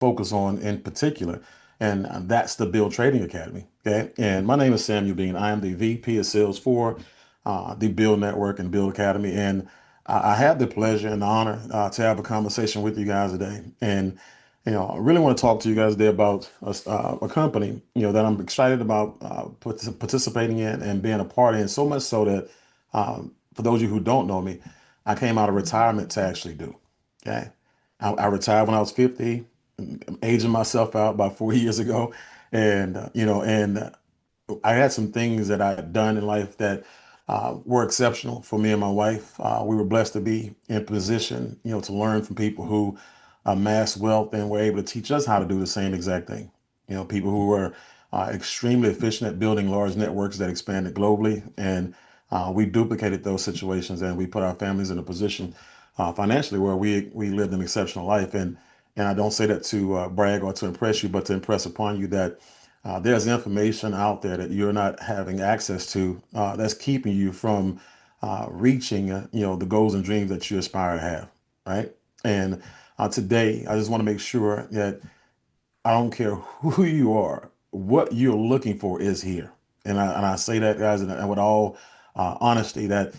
focus on in particular, and that's the Build Trading Academy. Okay, and my name is Samuel Bean. I am the VP of Sales for the Build Network and Build Academy, and I have the pleasure and the honor to have a conversation with you guys today. And I really want to talk to you guys today about a company, that I'm excited about participating in and being a part in. So much so that, for those of you who don't know me, I came out of retirement to actually do. Okay, I retired when I was 50. I'm aging myself out about 4 years ago, and I had some things that I had done in life that were exceptional for me and my wife. We were blessed to be in position, to learn from people who amassed wealth and were able to teach us how to do the same exact thing. People who were extremely efficient at building large networks that expanded globally, and we duplicated those situations and we put our families in a position financially where we lived an exceptional life. And I don't say that to brag or to impress you, but to impress upon you that there's information out there that you're not having access to that's keeping you from reaching, the goals and dreams that you aspire to have, right? And today, I just want to make sure that I don't care who you are, what you're looking for is here. And I say that, guys, and with all honesty, that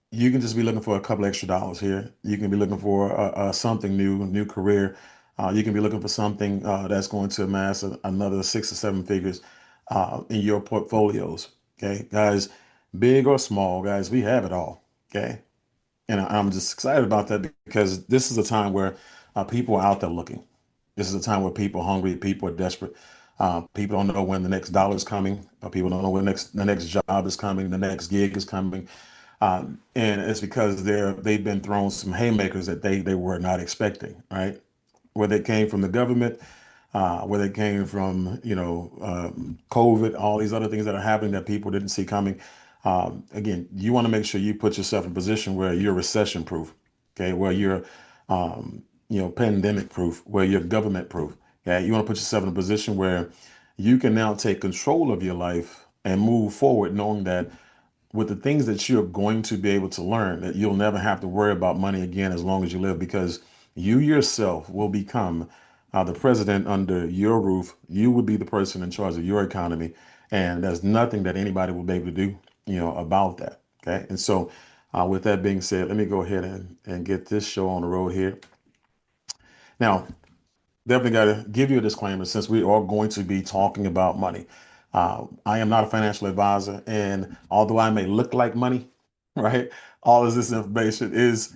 you can just be looking for a couple extra dollars here. You can be looking for something new career. You can be looking for something that's going to amass another 6 or 7 figures in your portfolios. Okay, guys, big or small, guys, we have it all. Okay, and I'm just excited about that because this is a time where people are out there looking. This is a time where people are hungry, people are desperate. People don't know when the next dollar is coming. People don't know when the next job is coming, the next gig is coming. And it's because they've been thrown some haymakers that they were not expecting, right? Where they came from the government, where they came from, COVID, all these other things that are happening that people didn't see coming. Again, you want to make sure you put yourself in a position where you're recession proof, okay, where you're, pandemic proof, where you're government proof. Okay, you want to put yourself in a position where you can now take control of your life and move forward, knowing that with the things that you're going to be able to learn, that you'll never have to worry about money again as long as you live, because you yourself will become the president under your roof. You will be the person in charge of your economy, and there's nothing that anybody will be able to do, about that. Okay, and so with that being said, let me go ahead and get this show on the road here. Now, definitely got to give you a disclaimer since we are going to be talking about money. I am not a financial advisor, and although I may look like money, right, all of this information is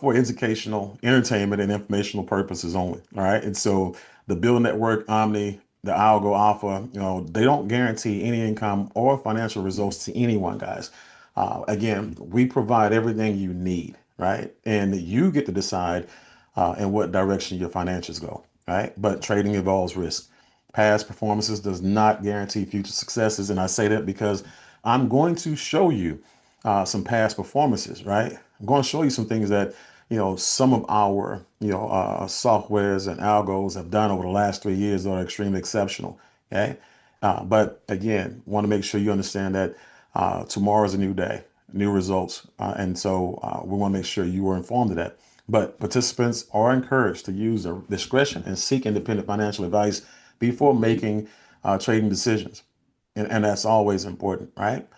for educational, entertainment, and informational purposes only. All right, and so the Build Network, Omni, the Algo Alpha, they don't guarantee any income or financial results to anyone, guys. Again, we provide everything you need, right, and you get to decide in what direction your financials go, right? But trading involves risk. Past performances does not guarantee future successes, and I say that because I'm going to show you some past performances, right? I'm going to show you some things that some of our softwares and algos have done over the last 3 years that are extremely exceptional. Okay, but again, want to make sure you understand that tomorrow is a new day, new results, and so we want to make sure you are informed of that. But participants are encouraged to use their discretion and seek independent financial advice before making trading decisions. And that's always important, right?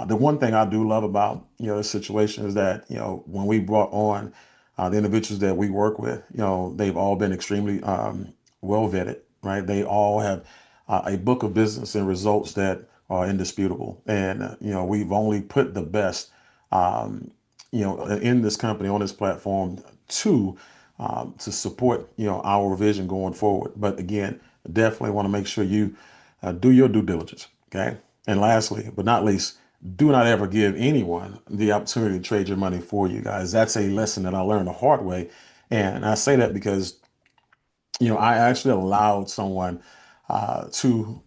The one thing I do love about, this situation is that, when we brought on the individuals that we work with, they've all been extremely well vetted, right? They all have a book of business and results that are indisputable. And, we've only put the best, um, in this company, on this platform to support, our vision going forward. But again, definitely want to make sure you do your due diligence. Okay. And lastly, but not least, do not ever give anyone the opportunity to trade your money for you, guys. That's a lesson that I learned the hard way. And I say that because, I actually allowed someone to,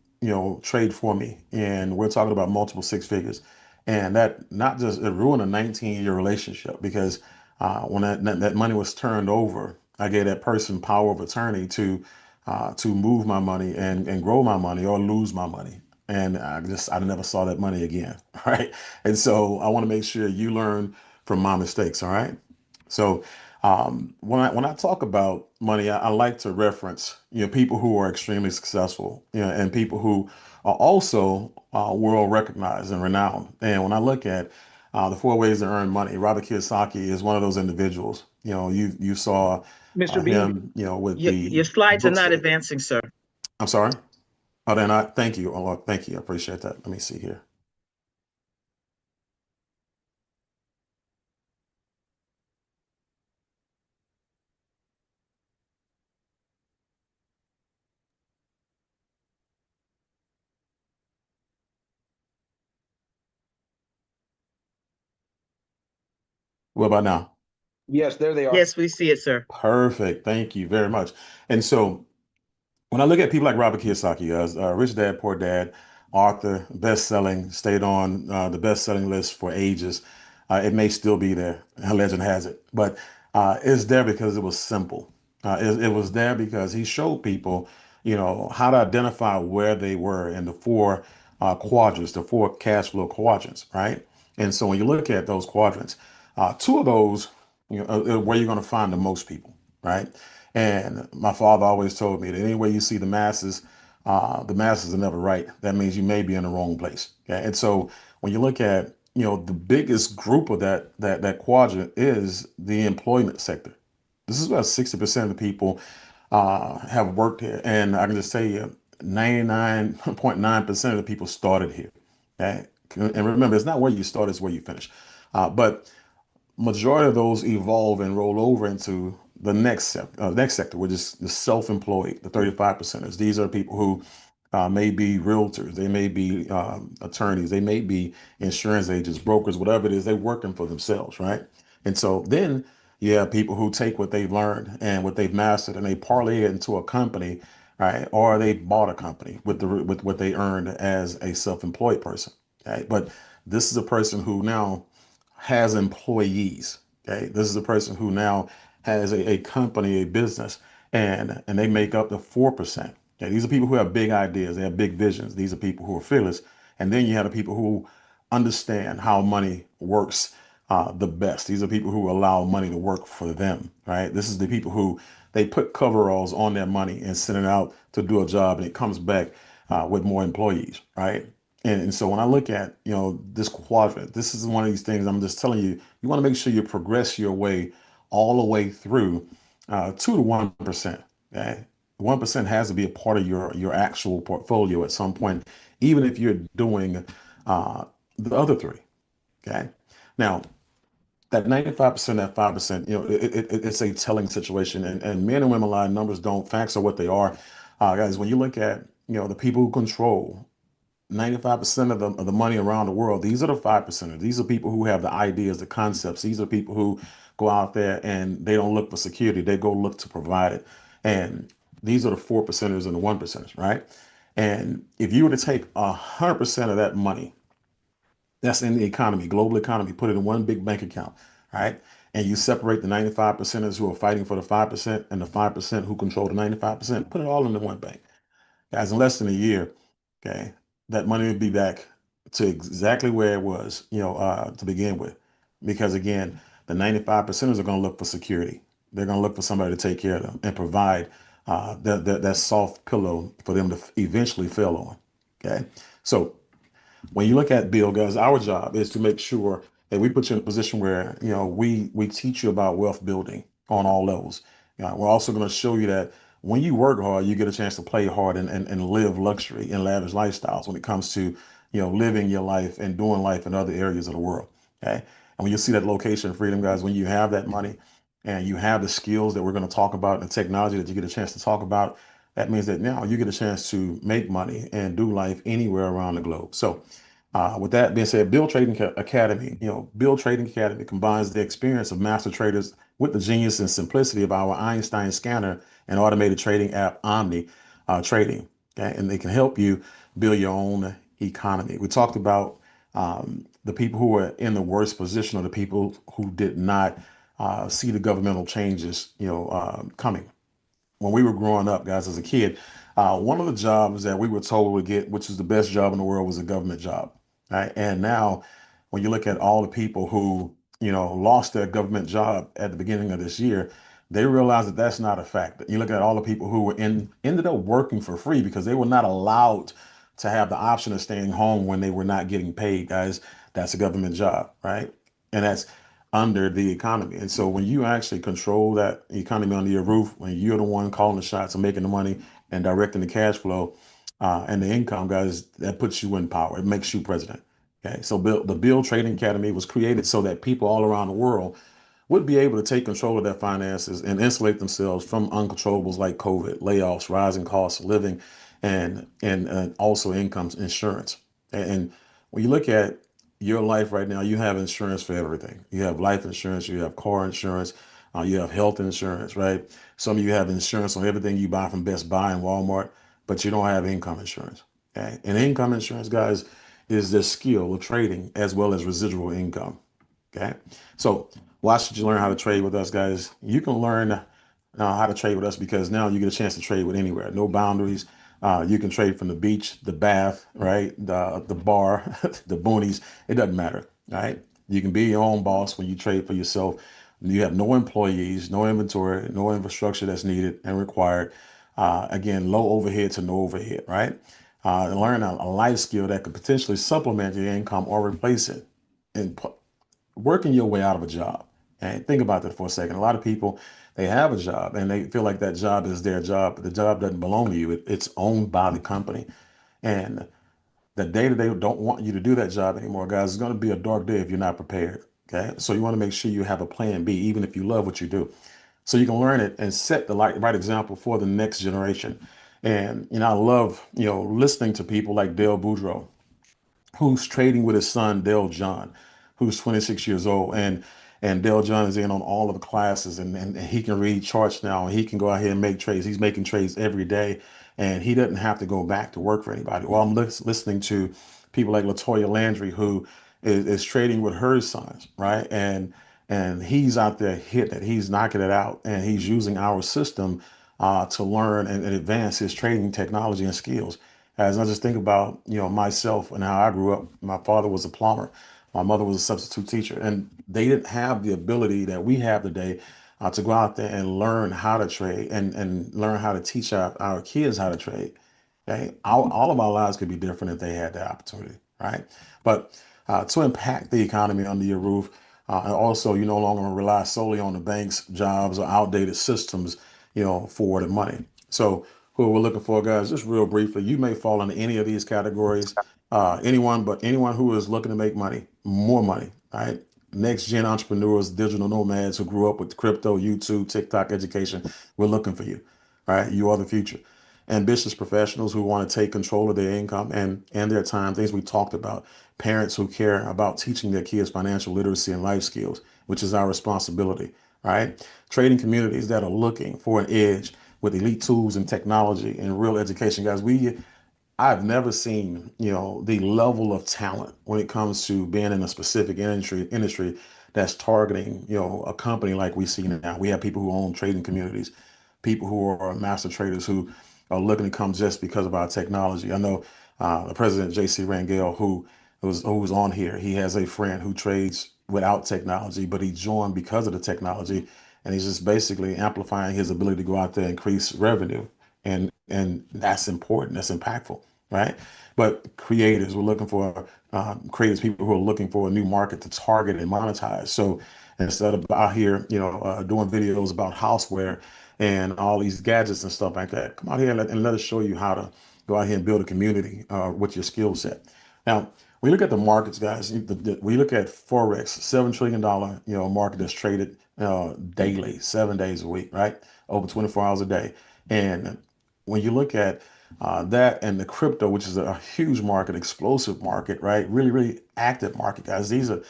trade for me. And we're talking about multiple six figures. And that not just it ruined a 19-year relationship because when that money was turned over, I gave that person power of attorney to move my money and grow my money or lose my money. And I never saw that money again. Right. And so I want to make sure you learn from my mistakes. All right. So When I talk about money, I like to reference, people who are extremely successful, and people who are also world recognized and renowned. And when I look at the four ways to earn money, Robert Kiyosaki is one of those individuals. You saw Mr. B, him, with your the slides are books. not advancing, sir. I'm sorry. Oh, then I thank you. Oh, Lord, thank you. I appreciate that. Let me see here. What about now? Yes, there they are. Yes, we see it, sir. Perfect. Thank you very much. And so, when I look at people like Robert Kiyosaki, as Rich Dad Poor Dad, author, best-selling, stayed on the best-selling list for ages. It may still be there. Legend has it, but it's there because it was simple. It was there because he showed people, how to identify where they were in the four quadrants, the four cash flow quadrants, right? And so when you look at those quadrants, two of those, where you're going to find the most people, right? And my father always told me that anywhere you see the masses are never right. That means you may be in the wrong place. Okay? And so when you look at, the biggest group of that quadrant is the employment sector. This is about 60% of the people have worked here. And I can just tell you, 99.9% of the people started here. Okay? And remember, it's not where you start, it's where you finish. But majority of those evolve and roll over into the next sector, which is the self-employed, the 35 percenters. These are people who may be realtors, they may be attorneys, they may be insurance agents, brokers, whatever it is, they're working for themselves, right? And so then you have people who take what they've learned and what they've mastered and they parlay it into a company, right? Or they bought a company with what they earned as a self-employed person, right? But this is a person who now has employees. Okay, this is a person who now has a company, a business, and they make up the 4%. Okay, these are people who have big ideas, they have big visions. These are people who are fearless, and then you have the people who understand how money works the best. These are people who allow money to work for them. Right. This is the people who they put coveralls on their money and send it out to do a job, and it comes back with more employees. Right. And so when I look at, this quadrant, this is one of these things I'm just telling you, you want to make sure you progress your way all the way through to the 1%. Okay? 1% has to be a part of your actual portfolio at some point, even if you're doing uh, the other three. Okay. Now, that 95%, that 5%, it's a telling situation. And men and women lie, numbers don't, facts are what they are. Guys, when you look at, the people who control 95% of the money around the world, these are the 5%ers. These are people who have the ideas, the concepts. These are people who go out there and they don't look for security. They go look to provide it. And these are the 4%ers and the 1%ers, right? And if you were to take 100% of that money that's in the economy, global economy, put it in one big bank account, right? And you separate the 95 percenters who are fighting for the 5% and the 5% who control the 95%, put it all into one bank. Guys, in less than a year, okay, that money would be back to exactly where it was, to begin with. Because again, the 95 percenters are going to look for security. They're going to look for somebody to take care of them and provide that soft pillow for them to eventually fail on. Okay. So when you look at Bill, guys, our job is to make sure that we put you in a position where we teach you about wealth building on all levels. We're also going to show you that when you work hard, you get a chance to play hard and live luxury and lavish lifestyles when it comes to living your life and doing life in other areas of the world. Okay, and when you see that location freedom, guys, when you have that money and you have the skills that we're going to talk about and the technology that you get a chance to talk about, that means that now you get a chance to make money and do life anywhere around the globe. So with that being said, Academy, Bill Trading Academy combines the experience of master traders with the genius and simplicity of our Einstein scanner and automated trading app Omni Trading. Okay? And they can help you build your own economy. We talked about the people who were in the worst position, or the people who did not see the governmental changes, coming when we were growing up, guys, as a kid, one of the jobs that we were told we get, which is the best job in the world, was a government job. Right? And now, when you look at all the people who lost their government job at the beginning of this year, they realized that that's not a fact. You look at all the people who were ended up working for free because they were not allowed to have the option of staying home when they were not getting paid, guys. That's a government job, right? And that's under the economy. And so when you actually control that economy under your roof, when you're the one calling the shots and making the money and directing the cash flow and the income, guys, that puts you in power. It makes you president. Okay, so the Bill Trading Academy was created so that people all around the world would be able to take control of their finances and insulate themselves from uncontrollables like COVID, layoffs, rising costs of living, and also income insurance. And when you look at your life right now, you have insurance for everything. You have life insurance, you have car insurance, you have health insurance, right? Some of you have insurance on everything you buy from Best Buy and Walmart, but you don't have income insurance. Okay, and income insurance, guys, is the skill of trading as well as residual income. Okay. So why should you learn how to trade with us, guys? You can learn how to trade with us because now you get a chance to trade with anywhere, no boundaries. You can trade from the beach, the bath, right? The bar, the boonies. It doesn't matter, right? You can be your own boss when you trade for yourself. You have no employees, no inventory, no infrastructure that's needed and required. Again, low overhead to no overhead, right? And learn a life skill that could potentially supplement your income or replace it. And working your way out of a job. And think about that for a second. A lot of people, they have a job and they feel like that job is their job, but the job doesn't belong to you. It's owned by the company. And the day that they don't want you to do that job anymore, guys, it's going to be a dark day if you're not prepared. Okay. So you want to make sure you have a plan B, even if you love what you do. So you can learn it and set the right example for the next generation. And, I love, listening to people like Dale Boudreaux, who's trading with his son Dale John, who's 26 years old, and Dale John is in on all of the classes, and he can read charts now, and he can go out here and make trades. He's making trades every day, and he doesn't have to go back to work for anybody. Well, I'm listening to people like Latoya Landry, who is trading with her sons, right? And he's out there hitting it. He's knocking it out, and he's using our system to learn and advance his trading technology and skills. As I just think about, myself and how I grew up, my father was a plumber, my mother was a substitute teacher, and they didn't have the ability that we have today to go out there and learn how to trade and learn how to teach our kids how to trade. Okay, all of our lives could be different if they had that opportunity, right? But to impact the economy under your roof, and also you no longer rely solely on the banks, jobs, or outdated systems, for the money. So who we're looking for, guys, just real briefly, you may fall into any of these categories. Anyone who is looking to make money, more money, right? Next gen entrepreneurs, digital nomads who grew up with crypto, YouTube, TikTok education, we're looking for you. All right, you are the future. Ambitious professionals who want to take control of their income and their time, things we talked about. Parents who care about teaching their kids financial literacy and life skills, which is our responsibility, right? Trading communities that are looking for an edge with elite tools and technology and real education, guys. I've never seen, the level of talent when it comes to being in a specific industry that's targeting, a company like we see now. We have people who own trading communities, people who are master traders who are looking to come just because of our technology. I know the president, J.C. Rangel, who's on here, he has a friend who trades without technology, but he joined because of the technology, and he's just basically amplifying his ability to go out there and increase revenue, and that's important, that's impactful, right? But creators, we're looking for creators, people who are looking for a new market to target and monetize. So instead of out here, doing videos about houseware and all these gadgets and stuff like that, come out here and let us show you how to go out here and build a community with your skill set. Now, we look at the markets, guys. We look at Forex, $7 trillion, market that's traded daily, 7 days a week, right? Over 24 hours a day. And when you look at that and the crypto, which is a huge market, explosive market, right? Really, really active market, guys. These are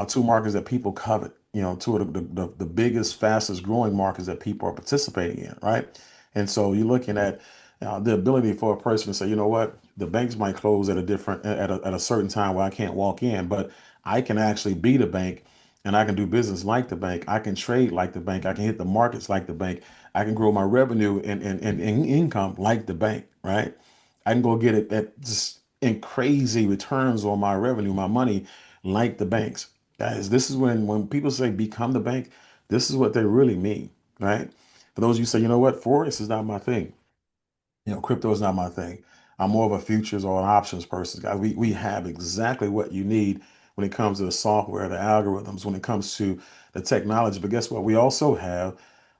two markets that people covet, two of the biggest, fastest growing markets that people are participating in, right? And so you're looking at the ability for a person to say, you know what, the banks might close at a certain time where I can't walk in, but I can actually be the bank and I can do business like the bank. I can trade like the bank. I can hit the markets like the bank. I can grow my revenue and income like the bank, right? I can go get it at just in crazy returns on my revenue, my money, like the banks. Guys, this is when people say become the bank, this is what they really mean, right? For those of you who say, you know what, Forex is not my thing. Crypto is not my thing. I'm more of a futures or an options person, guys. We have exactly what you need when it comes to the software, the algorithms, when it comes to the technology. But guess what? We also have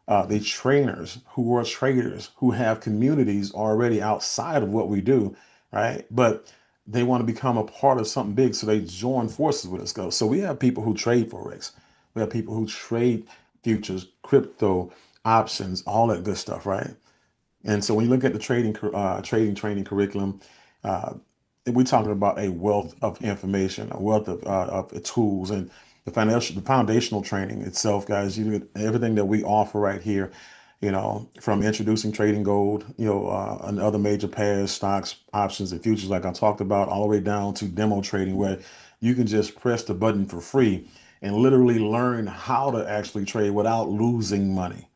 the trainers who are traders who have communities already outside of what we do, right? But they want to become a part of something big, so they join forces with us. Go. So we have people who trade forex. We have people who trade futures, crypto, options, all that good stuff, right? And so when you look at the trading training curriculum, uh, we're talking about a wealth of information, a wealth of tools, and the foundational training itself, guys. You get everything that we offer right here. From introducing trading gold, and other major pairs, stocks, options, and futures, like I talked about, all the way down to demo trading, where you can just press the button for free and literally learn how to actually trade without losing money.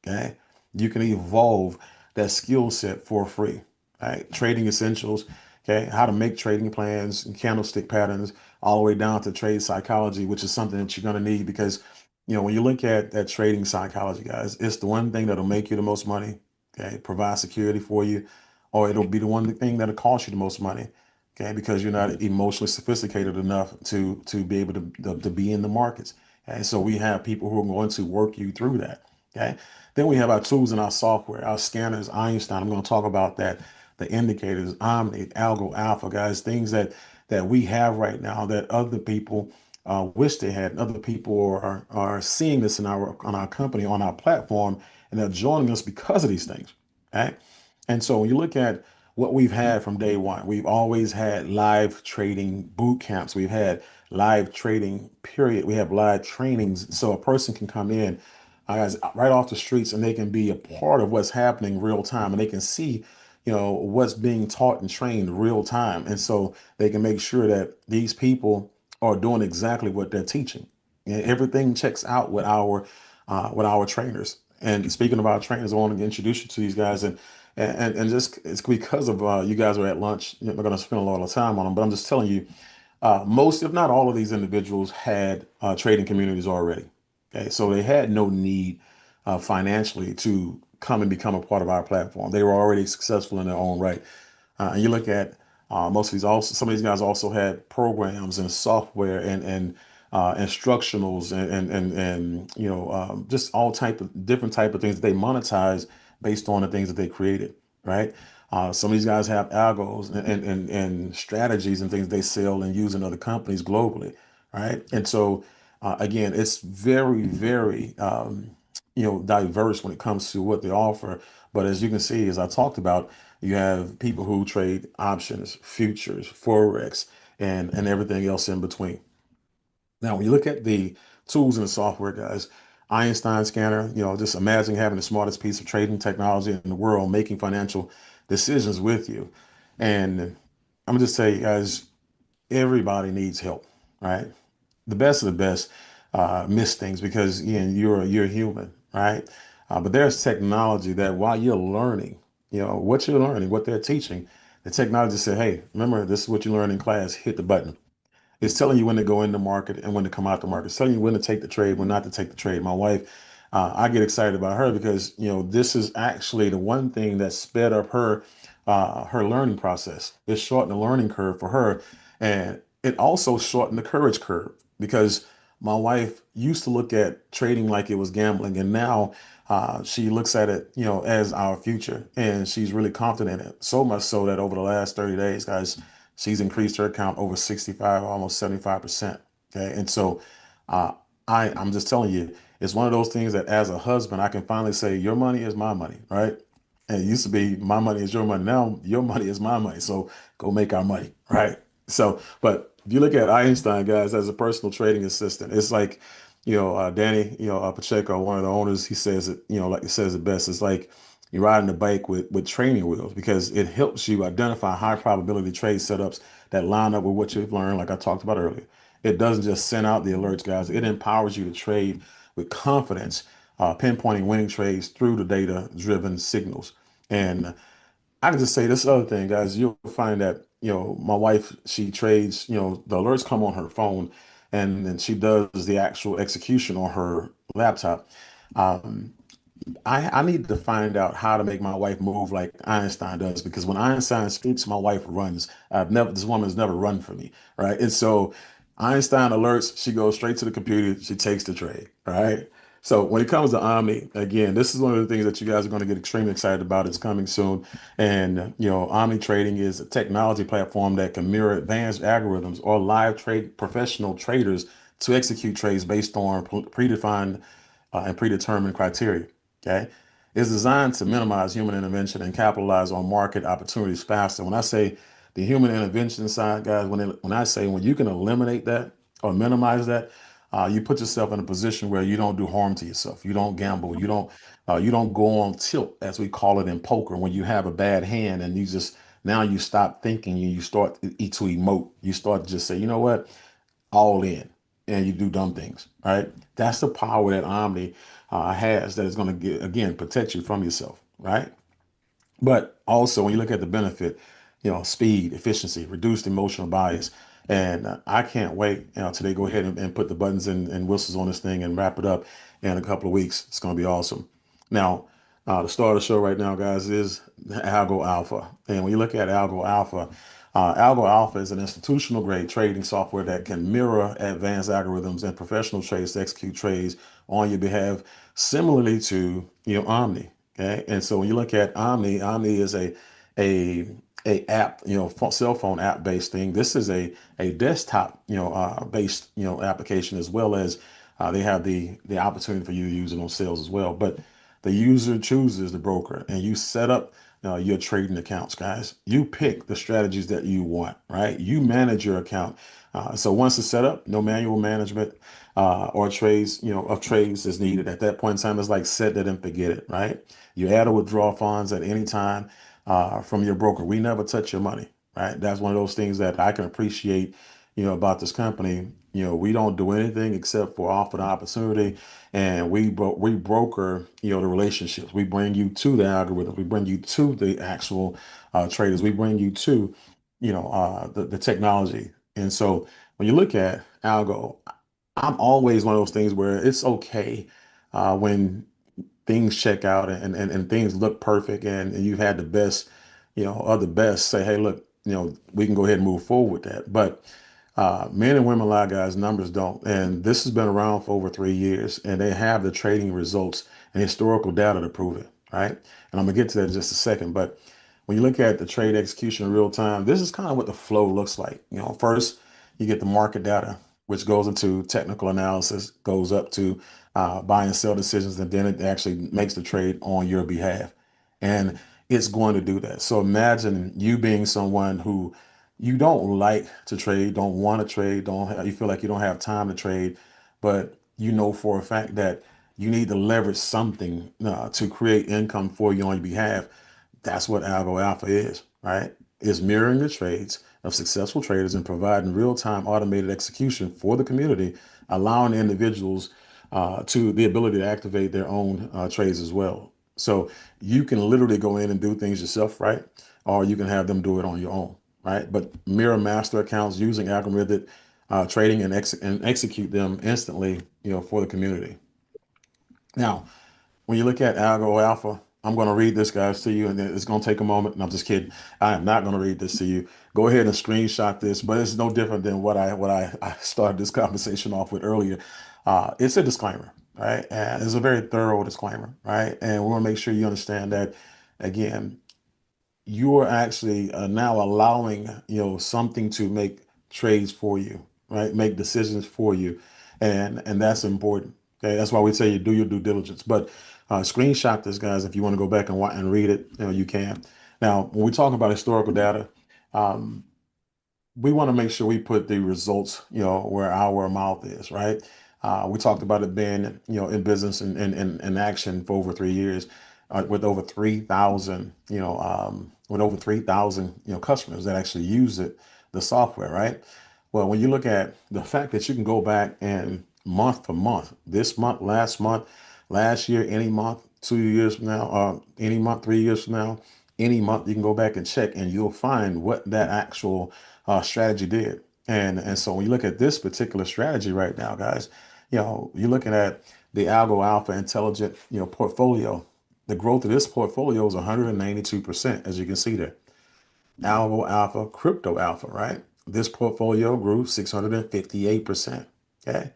Okay. You can evolve that skill set for free. Right. Trading essentials. Okay. How to make trading plans and candlestick patterns, all the way down to trade psychology, which is something that you're going to need because, when you look at that trading psychology, guys, it's the one thing that'll make you the most money. Okay. Provide security for you, or it'll be the one thing that'll cost you the most money. Okay. Because you're not emotionally sophisticated enough to be able to be in the markets. And so we have people who are going to work you through that. Okay. Then we have our tools and our software, our scanners, Einstein. I'm going to talk about that. The indicators, Omni, Algo, Alpha, guys, things that we have right now that other people wish they had. Other people are seeing this in our company, on our platform, and they're joining us because of these things. Okay. And so when you look at what we've had from day one, we've always had live trading boot camps. We've had live trading period. We have live trainings. So a person can come in guys right off the streets and they can be a part of what's happening real time and they can see what's being taught and trained real time, and so they can make sure that these people are doing exactly what they're teaching, and everything checks out with our trainers. And speaking of our trainers, I want to introduce you to these guys, and just it's because of you guys are at lunch. We're going to spend a lot of time on them, but I'm just telling you, most, if not all, of these individuals had trading communities already. Okay, so they had no need financially to come and become a part of our platform. They were already successful in their own right. And you look at most of these also, some of these guys also had programs and software and instructionals and just all type of different type of things that they monetize based on the things that they created, right? Some of these guys have algos and strategies and things they sell and use in other companies globally, right? And so again, it's very, very diverse when it comes to what they offer. But as you can see, as I talked about, you have people who trade options, futures, forex, and everything else in between. Now, when you look at the tools and the software, guys, Einstein Scanner, just imagine having the smartest piece of trading technology in the world, making financial decisions with you. And I'm gonna just say, guys, everybody needs help, right? The best of the best miss things because again, you're human, right? But there's technology that while you're learning, what you're learning, what they're teaching, the technology said, hey, remember, this is what you learned in class. Hit the button. It's telling you when to go in the market and when to come out the market. It's telling you when to take the trade, when not to take the trade. My wife, I get excited about her because this is actually the one thing that sped up her learning process. It shortened the learning curve for her, and it also shortened the courage curve because my wife used to look at trading like it was gambling, and now she looks at it, as our future, and she's really confident in it. So much so that over the last 30 days, guys, she's increased her account over 65, almost 75%. Okay. And so uh, I'm just telling you, it's one of those things that as a husband, I can finally say, your money is my money, right? And it used to be my money is your money. Now your money is my money. So go make our money, right? So, but if you look at Einstein, guys, as a personal trading assistant, it's like, Danny, Pacheco, one of the owners, he says it, like he says it best. It's like you're riding a bike with training wheels because it helps you identify high probability trade setups that line up with what you've learned, like I talked about earlier. It doesn't just send out the alerts, guys. It empowers you to trade with confidence, pinpointing winning trades through the data-driven signals. And I can just say this other thing, guys. You'll find that, my wife, she trades, the alerts come on her phone and then she does the actual execution on her laptop. Um, I need to find out how to make my wife move like Einstein does, because when Einstein speaks, my wife runs. This woman's never run for me, right? And so Einstein alerts, she goes straight to the computer, she takes the trade, right? So when it comes to Omni, again, this is one of the things that you guys are going to get extremely excited about. It's coming soon. And, Omni Trading is a technology platform that can mirror advanced algorithms or live trade professional traders to execute trades based on predefined and predetermined criteria. Okay. It's designed to minimize human intervention and capitalize on market opportunities faster. When I say the human intervention side, guys, when I say when you can eliminate that or minimize that, you put yourself in a position where you don't do harm to yourself. You don't gamble. You don't go on tilt, as we call it in poker, when you have a bad hand and you just now you stop thinking and you start to emote. You start to just say, you know what, all in, and you do dumb things, right? That's the power that Omni has, that is going to get, again, protect you from yourself, right? But also, when you look at the benefit, speed, efficiency, reduced emotional bias. And I can't wait, till they go ahead and put the buttons and whistles on this thing and wrap it up in a couple of weeks. It's going to be awesome. Now, the star of the show right now, guys, is Algo Alpha. And when you look at Algo Alpha is an institutional grade trading software that can mirror advanced algorithms and professional trades to execute trades on your behalf, similarly to Omni. Okay, and so when you look at Omni, Omni is a a app, cell phone app based thing. This is a desktop, based, application, as well as they have the opportunity for you to use it on sales as well. But the user chooses the broker, and you set up your trading accounts, guys. You pick the strategies that you want, right? You manage your account. So once it's set up, no manual management or trades, of trades is needed. At that point in time, it's like set it and forget it, right? You add or withdraw funds at any time from your broker. We never touch your money, right? That's one of those things that I can appreciate, about this company. We don't do anything except for offer the opportunity, and we broker, the relationships. We bring you to the algorithm. We bring you to the actual traders. We bring you to, the technology. And so when you look at Algo, I'm always one of those things where it's okay when things check out and things look perfect, and you've had the best, of the best say, hey, look, we can go ahead and move forward with that. But men and women lie, guys, numbers don't. And this has been around for over 3 years, and they have the trading results and historical data to prove it, right? And I'm gonna get to that in just a second. But when you look at the trade execution in real time, this is kind of what the flow looks like. First you get the market data, which goes into technical analysis, goes up to buy and sell decisions, and then it actually makes the trade on your behalf. And it's going to do that. So imagine you being someone who you don't like to trade, don't want to trade, you feel like you don't have time to trade, but you know for a fact that you need to leverage something to create income for you on your behalf. That's what Algo Alpha is, right? It's mirroring the trades of successful traders and providing real-time automated execution for the community, allowing individuals to the ability to activate their own trades as well. So you can literally go in and do things yourself, right? Or you can have them do it on your own, right? But mirror master accounts using algorithmic trading and execute them instantly, for the community. Now, when you look at Algo Alpha, I'm going to read this, guys, to you, and it's going to take a moment. And I'm just kidding. I am not going to read this to you. Go ahead and screenshot this, but it's no different than what I started this conversation off with earlier. It's a disclaimer, right? And it's a very thorough disclaimer, right? And we want to make sure you understand that, again, you are actually now allowing, something to make trades for you, right? Make decisions for you, and that's important. Okay, that's why we say you do your due diligence. But screenshot this, guys, if you want to go back and read it. You can. Now, when we talk about historical data, um, we want to make sure we put the results, where our mouth is, right? We talked about it being, in business and action for over 3 years, with over 3,000, customers that actually use the software, right? Well, when you look at the fact that you can go back and month for month, this month, last year, any month, 2 years from now, any month, 3 years from now, any month, you can go back and check, and you'll find what that actual strategy did. And so when you look at this particular strategy right now, guys, you're looking at the Algo Alpha Intelligent, portfolio. The growth of this portfolio is 192%, as you can see there. Algo Alpha, Crypto Alpha, right? This portfolio grew 658%. Okay.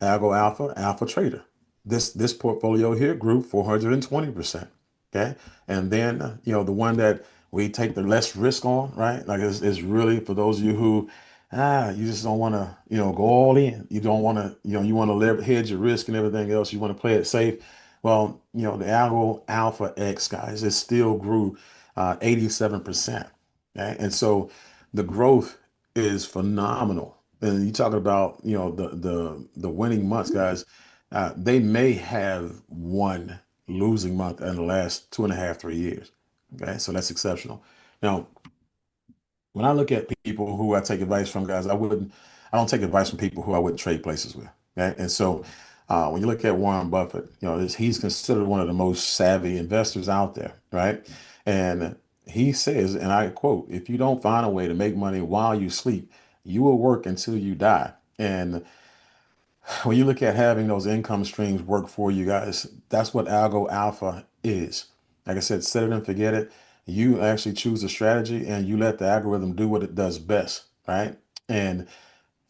Algo Alpha, Alpha Trader. This portfolio here grew 420%. Okay. And then, the one that we take the less risk on, right? Like it's really for those of you who, you just don't want to, go all in. You don't want to, you want to hedge your risk and everything else. You want to play it safe. Well, the Algo Alpha X, guys, it still grew 87%. Okay. And so the growth is phenomenal. And you're talking about, the winning months, guys. They may have one losing month in the last 2.5, 3 years. Okay, so that's exceptional. Now, when I look at people who I take advice from, guys, I don't take advice from people who I wouldn't trade places with. Okay, and so when you look at Warren Buffett, he's considered one of the most savvy investors out there, right? And he says, and I quote, "If you don't find a way to make money while you sleep, you will work until you die." And when you look at having those income streams work for you guys, that's what Algo Alpha is. Like I said, set it and forget it. You actually choose a strategy and you let the algorithm do what it does best, right? And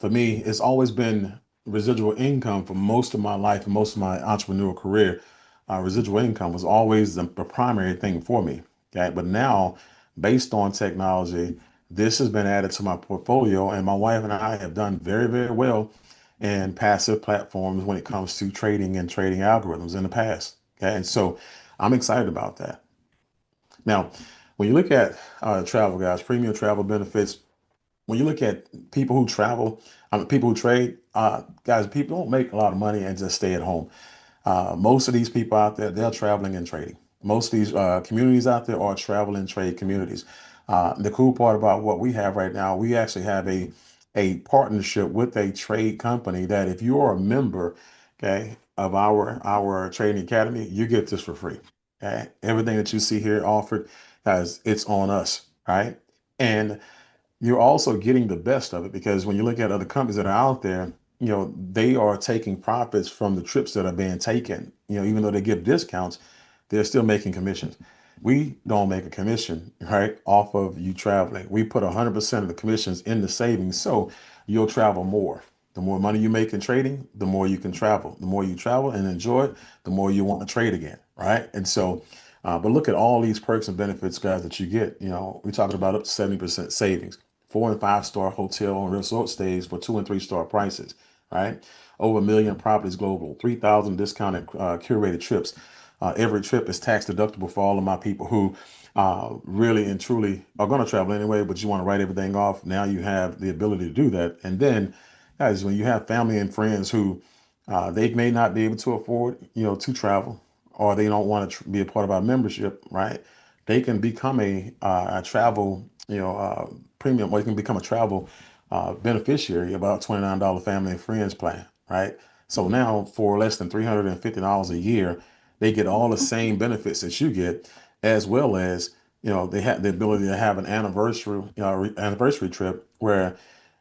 for me, it's always been residual income for most of my life, most of my entrepreneurial career. Residual income was always the primary thing for me. Okay. But now, based on technology, this has been added to my portfolio, and my wife and I have done very, very well in passive platforms when it comes to trading and trading algorithms in the past. Okay. And so I'm excited about that. Now, when you look at travel, guys, premium travel benefits, when you look at people who travel, people who trade, guys, people don't make a lot of money and just stay at home. Most of these people out there, they're traveling and trading. Most of these communities out there are travel and trade communities. The cool part about what we have right now, we actually have a partnership with a trade company that if you're a member, okay, of our trading academy, you get this for free. Okay, everything that you see here offered, guys, it's on us, right? And you're also getting the best of it because when you look at other companies that are out there, they are taking profits from the trips that are being taken. Even though they give discounts, they're still making commissions. We don't make a commission, right, off of you traveling. We put 100% of the commissions in the savings, so you'll travel more. The more money you make in trading, the more you can travel. The more you travel and enjoy it, the more you want to trade again, right? And so, but look at all these perks and benefits, guys, that you get. We're talking about up to 70% savings, 4 and 5 star hotel and resort stays for 2 and 3 star prices, right? Over 1 million properties global, 3,000 discounted curated trips. Every trip is tax deductible for all of my people who really and truly are going to travel anyway, but you want to write everything off. Now you have the ability to do that. And then, guys, when you have family and friends who they may not be able to afford, to travel, or they don't want to be a part of our membership, right? They can become a travel, premium, or you can become a travel beneficiary about $29 family and friends plan, right? So now for less than $350 a year, they get all the same benefits that you get, as well as they have the ability to have an anniversary, anniversary trip where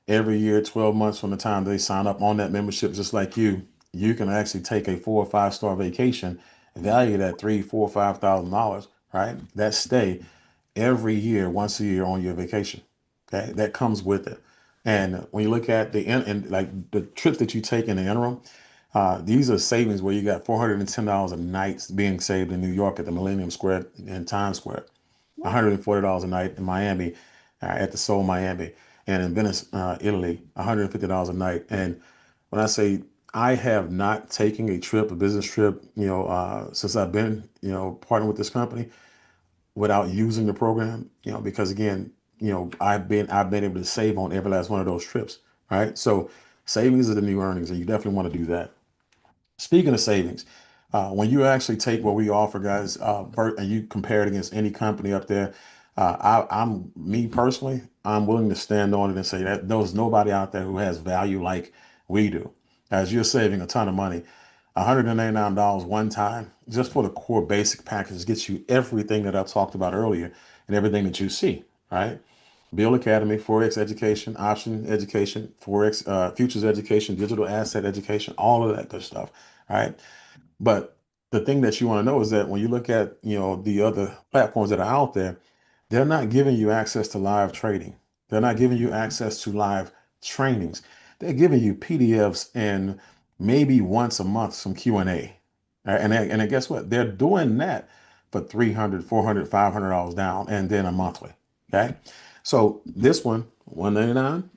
every year, 12 months from the time they sign up on that membership, just like you can actually take a 4 or 5 star vacation valued at three, four, $5,000, right? That stay every year, once a year on your vacation. Okay, that comes with it. And when you look at and like the trips that you take in the interim, these are savings where you got $410 a night being saved in New York at the Millennium Square in Times Square, $140 a night in Miami, at the Seoul Miami, and in Venice, Italy, $150 a night. And when I say I have not taken a trip, a business trip, since I've been, partnering with this company without using the program, because again, I've been able to save on every last one of those trips, right? So savings are the new earnings, and you definitely want to do that. Speaking of savings, when you actually take what we offer, guys, and you compare it against any company up there, I'm me personally, I'm willing to stand on it and say that there's nobody out there who has value like we do. As you're saving a ton of money, $199 one time just for the core basic package gets you everything that I talked about earlier and everything that you see, right? Build Academy, Forex education, option education, Forex futures education, digital asset education, all of that good stuff. All right. But the thing that you want to know is that when you look at, the other platforms that are out there, they're not giving you access to live trading. They're not giving you access to live trainings. They're giving you PDFs and maybe once a month some Q&A. And guess what? They're doing that for 300, 400, $500 down and then a monthly. Okay. So this one, 199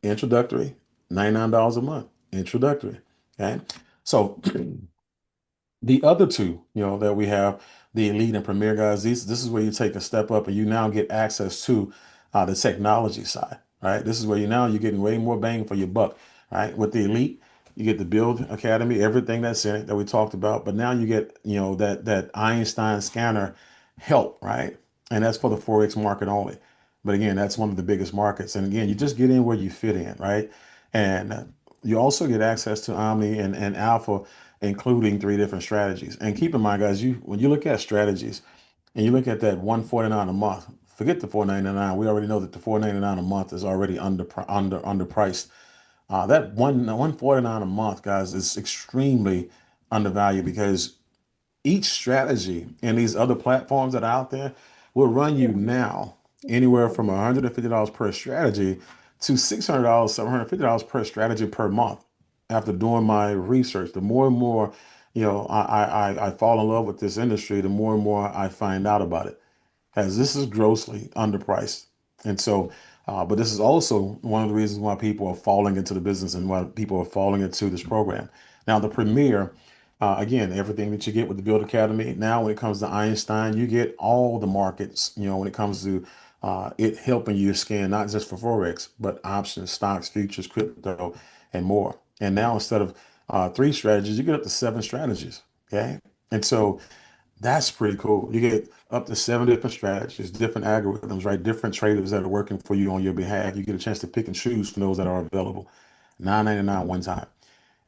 introductory, $99 a month, introductory. Okay. So the other two, that we have, the elite and premier guys, this is where you take a step up and you now get access to the technology side, right? This is where you're getting way more bang for your buck, right? With the elite, you get the Build Academy, everything that's in it that we talked about, but now you get, that Einstein scanner help, right? And that's for the Forex market only. But again, that's one of the biggest markets. And again, you just get in where you fit in, right? And you also get access to Omni and Alpha, including three different strategies. And keep in mind, guys, when you look at strategies and you look at that 149 a month, forget the 499. We already know that the 499 a month is already underpriced. That 149 a month, guys, is extremely undervalued because each strategy and these other platforms that are out there will run you now anywhere from $150 per strategy to $600, $750 per strategy per month. After doing my research, the more and more, I fall in love with this industry, the more and more I find out about it, as this is grossly underpriced. And so, but this is also one of the reasons why people are falling into the business and why people are falling into this program. Now, the Premier, again, everything that you get with the Build Academy. Now, when it comes to Einstein, you get all the markets, when it comes to it helping you scan not just for Forex, but options, stocks, futures, crypto, and more. And now, instead of three strategies, you get up to seven strategies. Okay. And so, that's pretty cool. You get up to seven different strategies, different algorithms, right? Different traders that are working for you on your behalf. You get a chance to pick and choose from those that are available. 9.99 one time.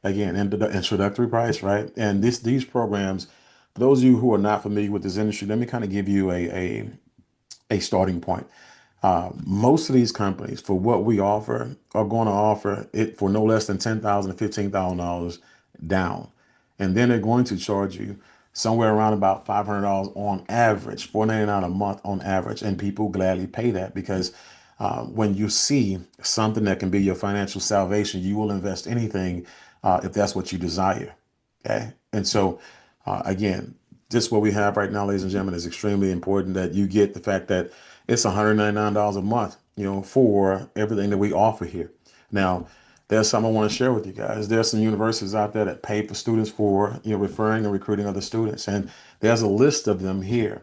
Again, the introductory price, right? And these programs, for those of you who are not familiar with this industry, let me kind of give you a starting point. Most of these companies, for what we offer, are going to offer it for no less than $10,000 to $15,000 down. And then they're going to charge you somewhere around about $500 on average, $499 a month on average. And people gladly pay that because when you see something that can be your financial salvation, you will invest anything if that's what you desire. Okay. And so, again, this what we have right now, ladies and gentlemen, is extremely important that you get the fact that it's $199 a month, for everything that we offer here. Now, there's something I want to share with you guys. There's some universities out there that pay for students for, referring and recruiting other students. And there's a list of them here.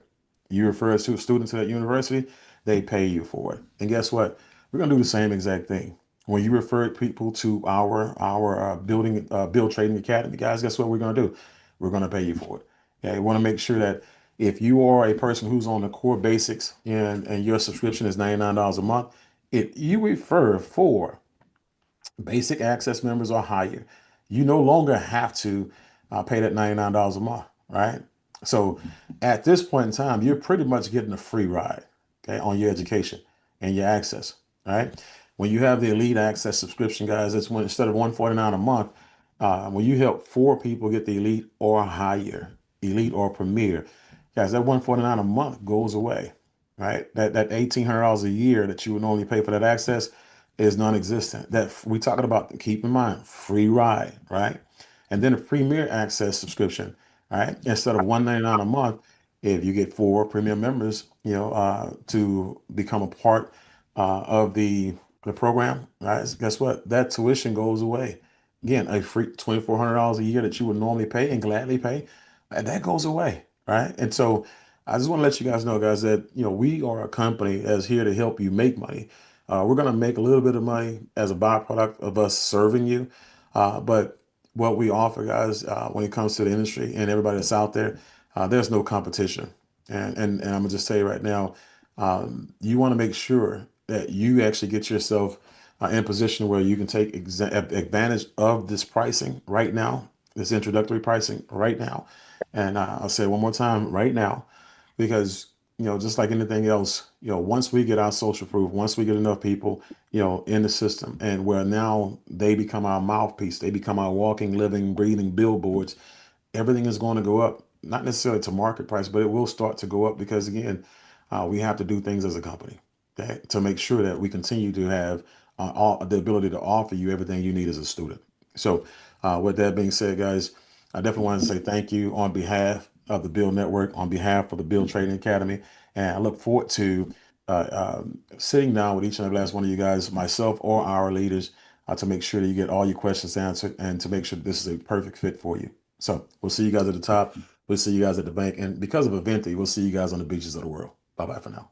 You refer to a student to that university, they pay you for it. And guess what? We're going to do the same exact thing. When you refer people to our build trading academy, guys, guess what we're going to do? We're going to pay you for it. Okay, we want to make sure that if you are a person who's on the core basics and your subscription is $99 a month, if you refer for basic access members or higher, you no longer have to pay that $99 a month, right? So at this point in time, you're pretty much getting a free ride, okay, on your education and your access, right? When you have the elite access subscription, guys, that's when instead of 149 a month, when you help four people get the elite or higher, elite or premier, guys, that 149 a month goes away, right? That $1,800 a year that you would normally pay for that access is non-existent. That we talking about, keep in mind, free ride, right? And then a premier access subscription, right? Instead of 199 a month, if you get four premium members, to become a part of the program, right? Guess what? That tuition goes away. Again, a free $2,400 a year that you would normally pay and gladly pay, that goes away, right? And so I just want to let you guys know, guys, that we are a company that's here to help you make money. We're going to make a little bit of money as a byproduct of us serving you. But what we offer, guys, when it comes to the industry and everybody that's out there, there's no competition. And I'm going to just tell you right now, you want to make sure that you actually get yourself in a position where you can take advantage of this pricing right now, this introductory pricing right now. And I'll say it one more time, right now, because just like anything else, once we get our social proof, once we get enough people, in the system, and where now they become our mouthpiece, they become our walking, living, breathing billboards, everything is going to go up, not necessarily to market price, but it will start to go up because, again, we have to do things as a company, okay, to make sure that we continue to have the ability to offer you everything you need as a student. So, with that being said, guys, I definitely wanted to say thank you on behalf of the Bill Network, on behalf of the Bill Trading Academy, and I look forward to sitting down with each and every last one of you guys, myself or our leaders, to make sure that you get all your questions answered and to make sure this is a perfect fit for you. So we'll see you guys at the top. We'll see you guys at the bank. And because of Aventi, we'll see you guys on the beaches of the world. Bye bye for now.